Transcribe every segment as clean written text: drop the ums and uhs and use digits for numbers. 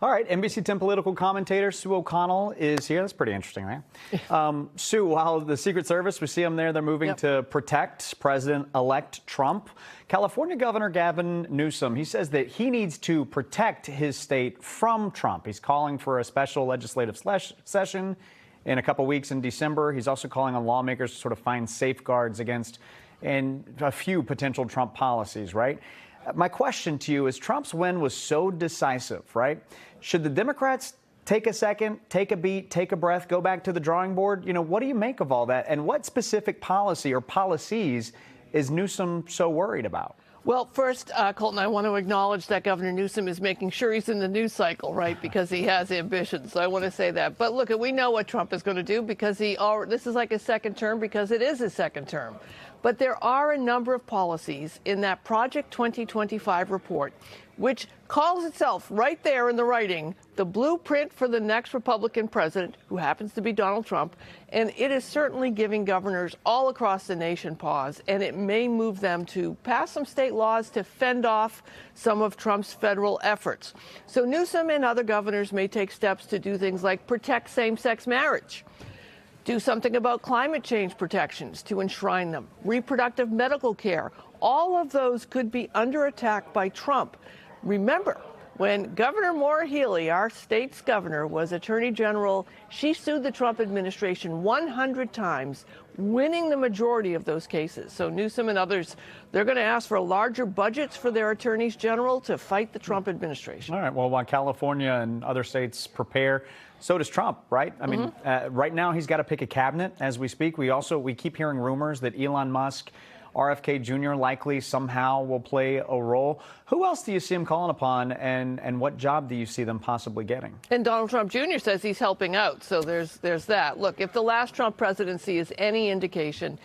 All right, NBC 10 political commentator Sue O'Connell is here. That's pretty interesting, right? Sue, while the Secret Service, we see them there, they're moving to protect President-elect Trump. California Governor Gavin Newsom, he says that he needs to protect his state from Trump. He's calling for a special legislative session in a couple weeks in December. He's also calling on lawmakers to sort of find safeguards against a few potential Trump policies, right? My question to you is, Trump's win was so decisive, right? Should the Democrats take a second, take a beat, take a breath, go back to the drawing board? You know, what do you make of all that? And what specific policy or policies is Newsom so worried about? Well, first, Colton, I want to acknowledge that Governor Newsom is making sure he's in the news cycle, right, because he has ambitions. So I want to say that. But look, we know what Trump is going to do because this is like his second term because it is his second term. But there are a number of policies in that Project 2025 report, which calls itself right there in the writing, the blueprint for the next Republican president, who happens to be Donald Trump. And it is certainly giving governors all across the nation pause, and it may move them to pass some state laws to fend off some of Trump's federal efforts. So Newsom and other governors may take steps to do things like protect same-sex marriage, do something about climate change protections to enshrine them, reproductive medical care. All of those could be under attack by Trump. Remember, when Governor Maura Healey, our state's governor, was Attorney General, she sued the Trump administration 100 times, winning the majority of those cases. So Newsom and others, they're going to ask for larger budgets for their attorneys general to fight the Trump administration. All right. Well, while California and other states prepare, so does Trump, right? I mean, right now he's got to pick a cabinet as we speak. We keep hearing rumors that Elon Musk, RFK Jr. likely somehow will play a role. Who else do you see him calling upon, and what job do you see them possibly getting? And Donald Trump Jr. says he's helping out, so there's that. Look, if the last Trump presidency is any indication,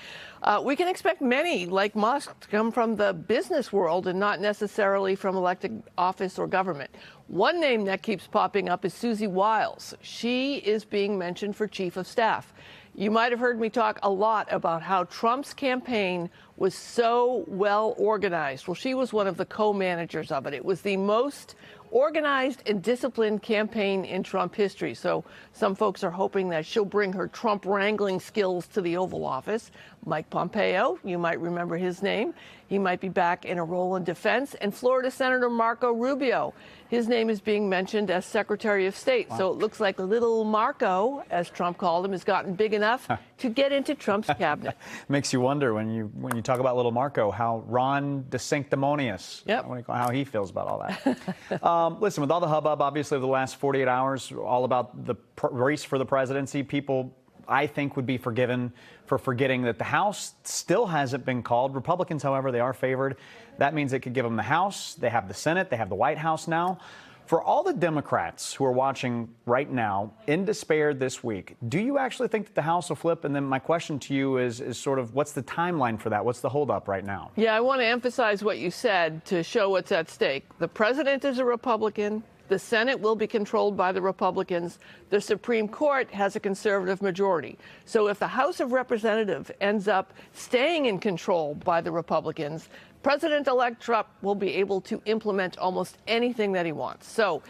we can expect many, like Musk, to come from the business world and not necessarily from elected office or government. One name that keeps popping up is Susie Wiles. She is being mentioned for chief of staff. You might have heard me talk a lot about how Trump's campaign was so well organized. Well, she was one of the co-managers of it. It was the most organized and disciplined campaign in Trump history. So some folks are hoping that she'll bring her Trump wrangling skills to the Oval Office. Mike Pompeo, you might remember his name. He might be back in a role in defense. And Florida Senator Marco Rubio, his name is being mentioned as Secretary of State. Wow. So it looks like little Marco, as Trump called him, has gotten big enough to get into Trump's cabinet. Makes you wonder when you talk about little Marco, how Ron DeSanctimonious, how he feels about all that. Listen, with all the hubbub, obviously, of the last 48 hours, all about the race for the presidency, people, I think, would be forgiven for forgetting that the House still hasn't been called. Republicans, however, they are favored. That means it could give them the House. They have the Senate. They have the White House now. For all the Democrats who are watching right now in despair this week, do you actually think that the House will flip? And then my question to you is sort of, what's the timeline for that? What's the holdup right now? Yeah, I want to emphasize what you said to show what's at stake. The president is a Republican. The Senate will be controlled by the Republicans. The Supreme Court has a conservative majority. So if the House of Representatives ends up staying in control by the Republicans, President-elect Trump will be able to implement almost anything that he wants. So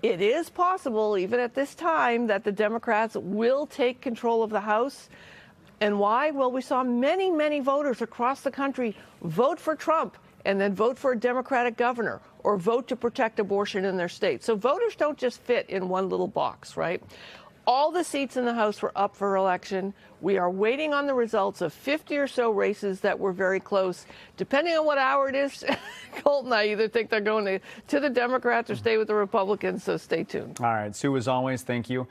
it is possible, even at this time, that the Democrats will take control of the House. And why? Well, we saw many, many voters across the country vote for Trump and then vote for a Democratic governor or vote to protect abortion in their state. So voters don't just fit in one little box, right? All the seats in the House were up for election. We are waiting on the results of 50 or so races that were very close. Depending on what hour it is, Colton, I either think they're going to the Democrats or stay with the Republicans, so stay tuned. All right, Sue, as always, thank you.